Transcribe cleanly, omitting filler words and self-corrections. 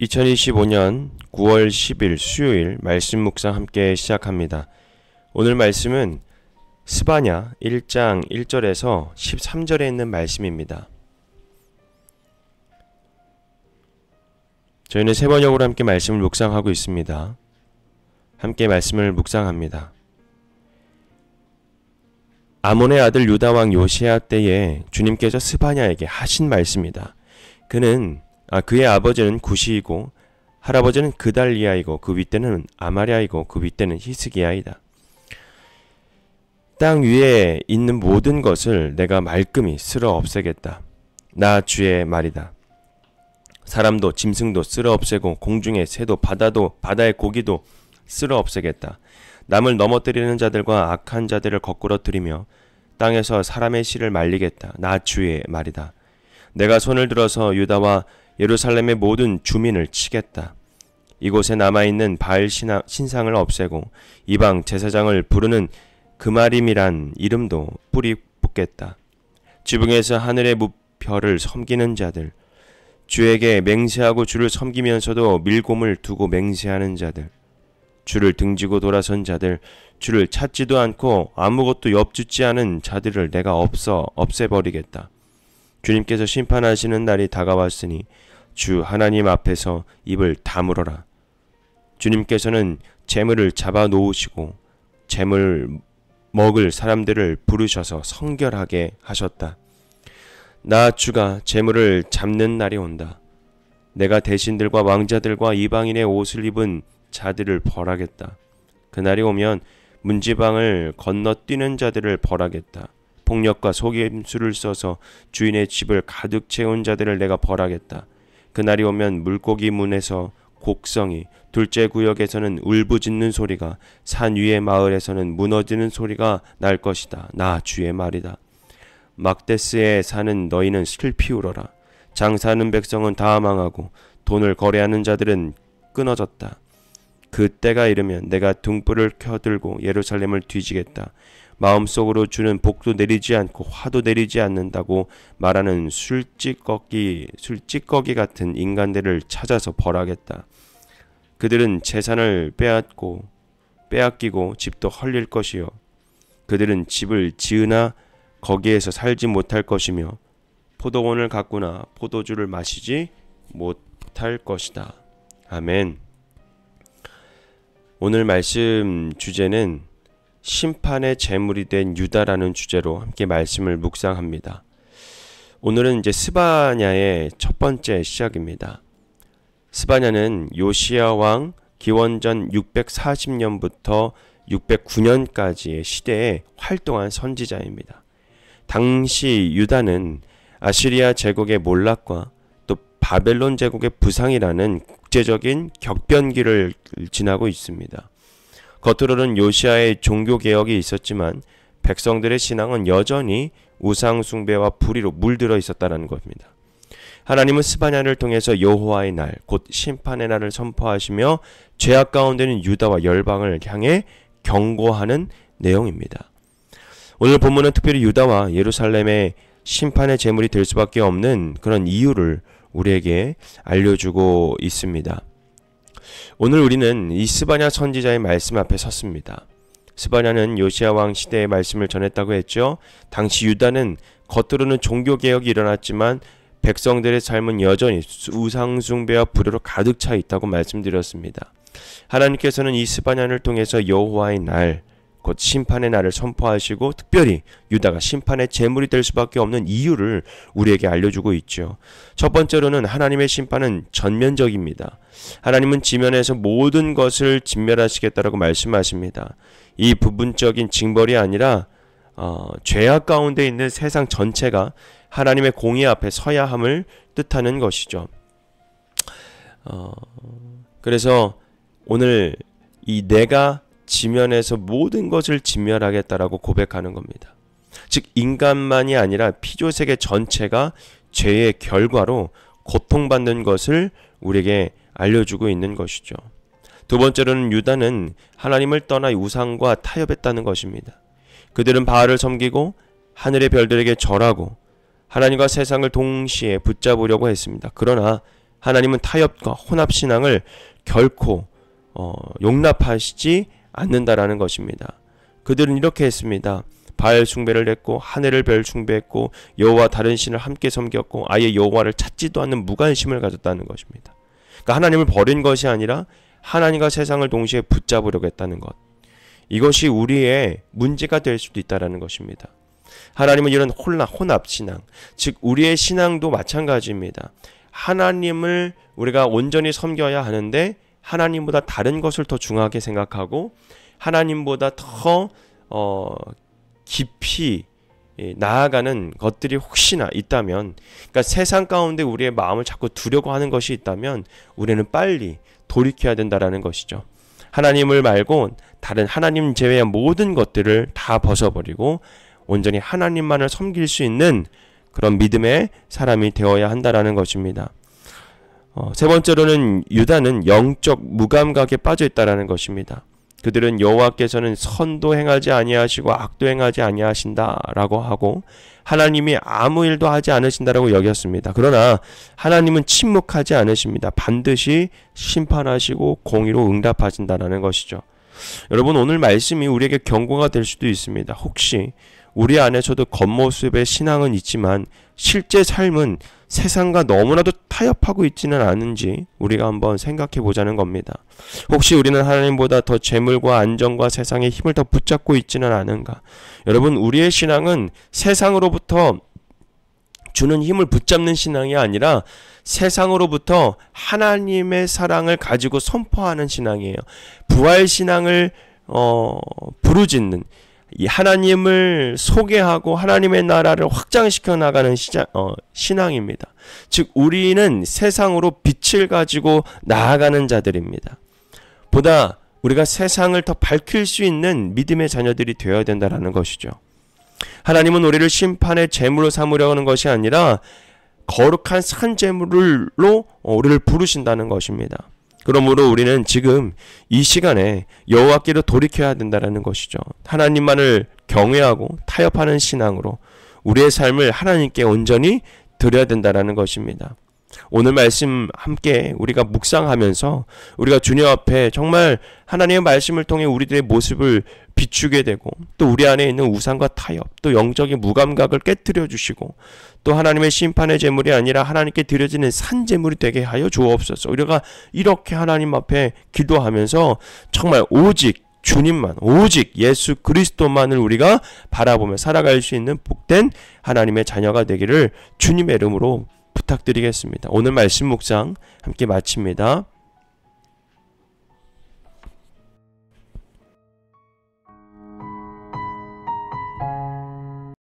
2025년 9월 10일 수요일 말씀 묵상 함께 시작합니다. 오늘 말씀은 스바냐 1장 1절에서 13절에 있는 말씀입니다. 저희는 세 번역으로 함께 말씀을 묵상하고 있습니다. 함께 말씀을 묵상합니다. 아몬의 아들 유다 왕 요시야 때에 주님께서 스바냐에게 하신 말씀이다. 그의 아버지는 구시이고 할아버지는 그달리아이고 그 윗대는 아마랴이고 그 윗대는 히스기야이다. 땅 위에 있는 모든 것을 내가 말끔히 쓸어 없애겠다. 나 주의 말이다. 사람도 짐승도 쓸어 없애고 공중의 새도 바다의 고기도 쓸어 없애겠다. 남을 넘어뜨리는 자들과 악한 자들을 거꾸러뜨리며 땅에서 사람의 씨를 말리겠다. 나 주의 말이다. 내가 손을 들어서 유다와 예루살렘의 모든 주민을 치겠다. 이곳에 남아있는 바알 신상을 없애고 이방 제사장을 부르는 그마림이란 이름도 뿌리 뽑겠다. 지붕에서 하늘의 무별을 섬기는 자들, 주에게 맹세하고 주를 섬기면서도 밀곰을 두고 맹세하는 자들, 주를 등지고 돌아선 자들, 주를 찾지도 않고 아무것도 엽죽지 않은 자들을 내가 없애버리겠다. 주님께서 심판하시는 날이 다가왔으니 주 하나님 앞에서 입을 다물어라. 주님께서는 재물을 잡아 놓으시고 재물 먹을 사람들을 부르셔서 성결하게 하셨다. 나 주가 재물을 잡는 날이 온다. 내가 대신들과 왕자들과 이방인의 옷을 입은 자들을 벌하겠다. 그날이 오면 문지방을 건너뛰는 자들을 벌하겠다. 폭력과 속임수를 써서 주인의 집을 가득 채운 자들을 내가 벌하겠다. 그날이 오면 물고기 문에서 곡성이, 둘째 구역에서는 울부짖는 소리가, 산 위의 마을에서는 무너지는 소리가 날 것이다. 나 주의 말이다. 막데스에 사는 너희는 슬피 울어라. 장사하는 백성은 다 망하고 돈을 거래하는 자들은 끊어졌다. 그 때가 이르면 내가 등불을 켜들고 예루살렘을 뒤지겠다. 마음속으로 주는 복도 내리지 않고 화도 내리지 않는다고 말하는 술찌꺼기 같은 인간들을 찾아서 벌하겠다. 그들은 재산을 빼앗기고 집도 헐릴 것이요. 그들은 집을 지으나 거기에서 살지 못할 것이며 포도원을 가꾸나 포도주를 마시지 못할 것이다. 아멘. 오늘 말씀 주제는 심판의 제물이 된 유다라는 주제로 함께 말씀을 묵상합니다. 오늘은 이제 스바냐의 첫 번째 시작입니다. 스바냐는 요시야 왕 기원전 640년부터 609년까지의 시대에 활동한 선지자입니다. 당시 유다는 아시리아 제국의 몰락과 또 바벨론 제국의 부상이라는 국제적인 격변기를 지나고 있습니다. 겉으로는 요시야의 종교개혁이 있었지만 백성들의 신앙은 여전히 우상숭배와 불의로 물들어 있었다는 겁니다. 하나님은 스바냐를 통해서 여호와의 날, 곧 심판의 날을 선포하시며 죄악 가운데는 유다와 열방을 향해 경고하는 내용입니다. 오늘 본문은 특별히 유다와 예루살렘의 심판의 제물이 될 수밖에 없는 그런 이유를 우리에게 알려주고 있습니다. 오늘 우리는 이 스바냐 선지자의 말씀 앞에 섰습니다. 스바냐는 요시야 왕 시대의 말씀을 전했다고 했죠. 당시 유다는 겉으로는 종교개혁이 일어났지만 백성들의 삶은 여전히 우상숭배와 불의로 가득 차 있다고 말씀드렸습니다. 하나님께서는 이 스바냐를 통해서 여호와의 날, 곧 심판의 날을 선포하시고 특별히 유다가 심판의 제물이 될 수밖에 없는 이유를 우리에게 알려주고 있죠. 첫 번째로는 하나님의 심판은 전면적입니다. 하나님은 지면에서 모든 것을 진멸하시겠다라고 말씀하십니다. 이 부분적인 징벌이 아니라 죄악 가운데 있는 세상 전체가 하나님의 공의 앞에 서야 함을 뜻하는 것이죠. 그래서 오늘 이 내가 지면에서 모든 것을 진멸하겠다라고 고백하는 겁니다. 즉 인간만이 아니라 피조세계 전체가 죄의 결과로 고통받는 것을 우리에게 알려주고 있는 것이죠. 두 번째로는 유다는 하나님을 떠나 우상과 타협했다는 것입니다. 그들은 바알을 섬기고 하늘의 별들에게 절하고 하나님과 세상을 동시에 붙잡으려고 했습니다. 그러나 하나님은 타협과 혼합신앙을 결코 용납하시지 않는다라는 것입니다. 그들은 이렇게 했습니다. 바알 숭배를 했고 하늘을 별 숭배했고 여호와 다른 신을 함께 섬겼고 아예 여호와를 찾지도 않는 무관심을 가졌다는 것입니다. 그러니까 하나님을 버린 것이 아니라 하나님과 세상을 동시에 붙잡으려고 했다는 것. 이것이 우리의 문제가 될 수도 있다는 것입니다. 하나님은 이런 혼합신앙, 즉 우리의 신앙도 마찬가지입니다. 하나님을 우리가 온전히 섬겨야 하는데 하나님보다 다른 것을 더 중요하게 생각하고 하나님보다 더 깊이 나아가는 것들이 혹시나 있다면, 그러니까 세상 가운데 우리의 마음을 자꾸 두려고 하는 것이 있다면 우리는 빨리 돌이켜야 된다라는 것이죠. 하나님을 말고 다른 하나님 제외한 모든 것들을 다 벗어버리고 온전히 하나님만을 섬길 수 있는 그런 믿음의 사람이 되어야 한다라는 것입니다. 세 번째로는 유다는 영적 무감각에 빠져 있다라는 것입니다. 그들은 여호와께서는 선도 행하지 아니하시고 악도 행하지 아니하신다라고 하고 하나님이 아무 일도 하지 않으신다라고 여겼습니다. 그러나 하나님은 침묵하지 않으십니다. 반드시 심판하시고 공의로 응답하신다라는 것이죠. 여러분, 오늘 말씀이 우리에게 경고가 될 수도 있습니다. 혹시 우리 안에서도 겉모습의 신앙은 있지만 실제 삶은 세상과 너무나도 타협하고 있지는 않은지 우리가 한번 생각해 보자는 겁니다. 혹시 우리는 하나님보다 더 재물과 안정과 세상의 힘을 더 붙잡고 있지는 않은가? 여러분, 우리의 신앙은 세상으로부터 주는 힘을 붙잡는 신앙이 아니라 세상으로부터 하나님의 사랑을 가지고 선포하는 신앙이에요. 부활 신앙을 부르짖는, 이 하나님을 소개하고 하나님의 나라를 확장시켜 나가는 신앙입니다. 즉 우리는 세상으로 빛을 가지고 나아가는 자들입니다. 보다 우리가 세상을 더 밝힐 수 있는 믿음의 자녀들이 되어야 된다는 것이죠. 하나님은 우리를 심판의 제물로 삼으려 하는 것이 아니라 거룩한 산 제물로 우리를 부르신다는 것입니다. 그러므로 우리는 지금 이 시간에 여호와께로 돌이켜야 된다는 것이죠. 하나님만을 경외하고 타협하는 신앙으로 우리의 삶을 하나님께 온전히 드려야 된다는 것입니다. 오늘 말씀 함께 우리가 묵상하면서 우리가 주님 앞에 정말 하나님의 말씀을 통해 우리들의 모습을 비추게 되고 또 우리 안에 있는 우상과 타협, 또 영적인 무감각을 깨뜨려 주시고 또 하나님의 심판의 제물이 아니라 하나님께 드려지는 산 제물이 되게 하여 주옵소서. 우리가 이렇게 하나님 앞에 기도하면서 정말 오직 주님만, 오직 예수 그리스도만을 우리가 바라보며 살아갈 수 있는 복된 하나님의 자녀가 되기를 주님의 이름으로 부탁드리겠습니다. 오늘 말씀 묵상 함께 마칩니다.